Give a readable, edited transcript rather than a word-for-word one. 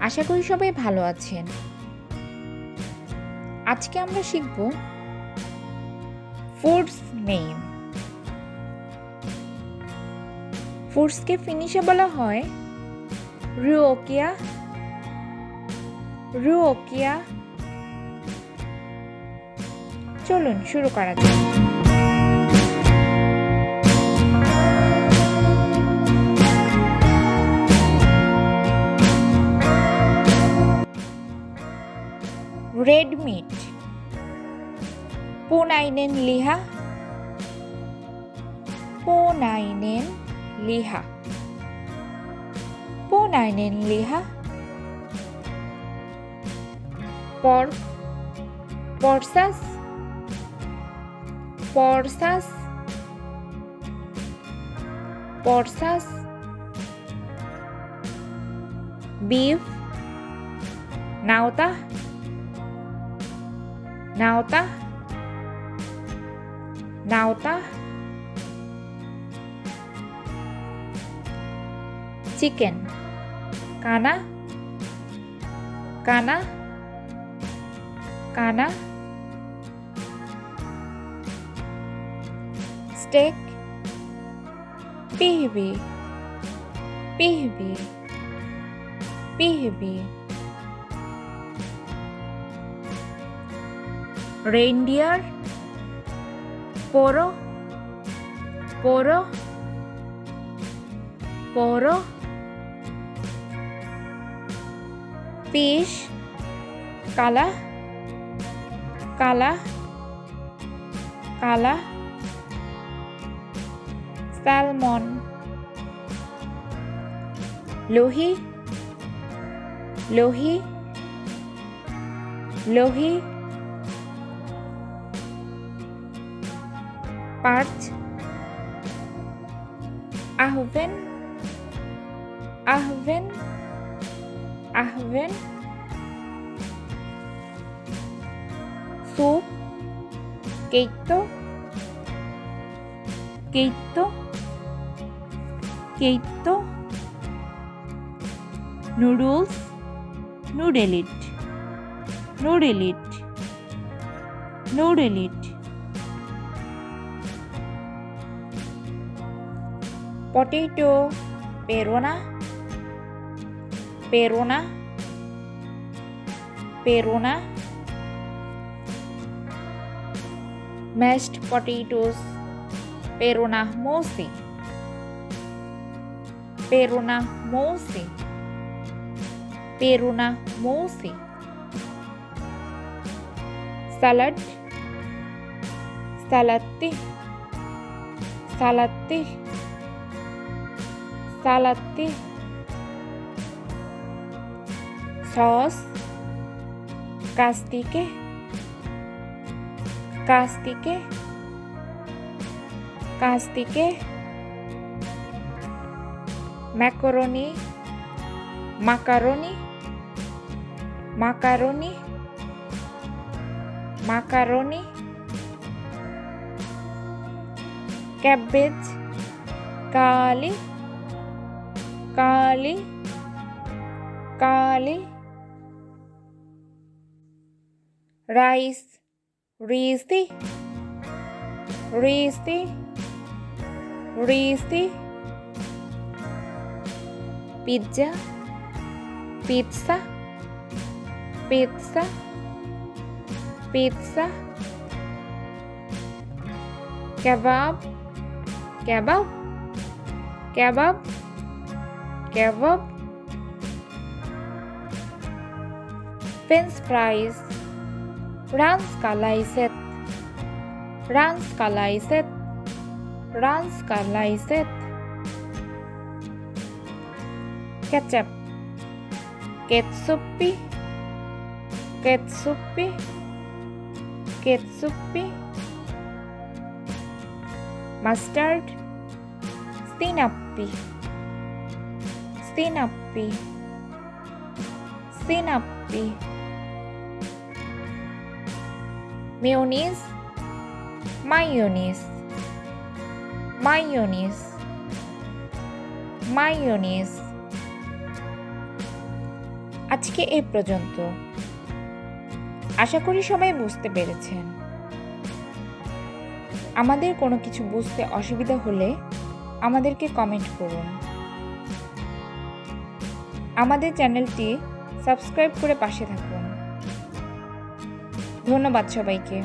আশা করি সবাই ভালো আছেন। আজকে আমরা শিখব ফুডস নেম। ফুডসকে ফিনিশে বলা হয় রুওকিয়া। রুওকিয়া। চলুন শুরু করা যাক। red meat, punainen liha, punainen liha, punainen liha, pork, porsas, porsas, porsas, beef, nauta, nauta, nauta, chicken, kana, kana, kana, steak, pihvi, pihvi, pihvi, reindeer, poro, poro, poro, fish, kala, kala, kala, salmon, lohi, lohi, lohi, parch, ahven, ahven, ahven, soup, keitto, keitto, keitto, noodles, noodleit, noodleit, noodleit, potato, perona, perona, perona, mashed potatoes, perona mosi, perona mosi, perona mosi, salad, salatti, salatti, salatti, sauce, castike, castike, castike, macaroni, macaroni, macaroni, macaroni, cabbage, kali, kali, kali, rice, risi, risi, risi, pizza, pizza, pizza, pizza, kebab, kebab, kebab, kebab, French fries, ranskalaiset, ranskalaiset, ranskalaiset, ketchup, ketsuppi, ketsuppi, ketsuppi, mustard, sinappi, sinappi, sinappi, mayonnaise, mayonnaise, mayonnaise, mayonnaise, আজকে এই পর্যন্ত। আশা করি সবাই বুঝতে পেরেছেন। আমাদের কোনো কিছু বুঝতে অসুবিধা হলে আমাদেরকে কমেন্ট করুন। আমাদের চ্যানেলটি সাবস্ক্রাইব করে পাশে থাকুন। ধন্যবাদ সবাইকে।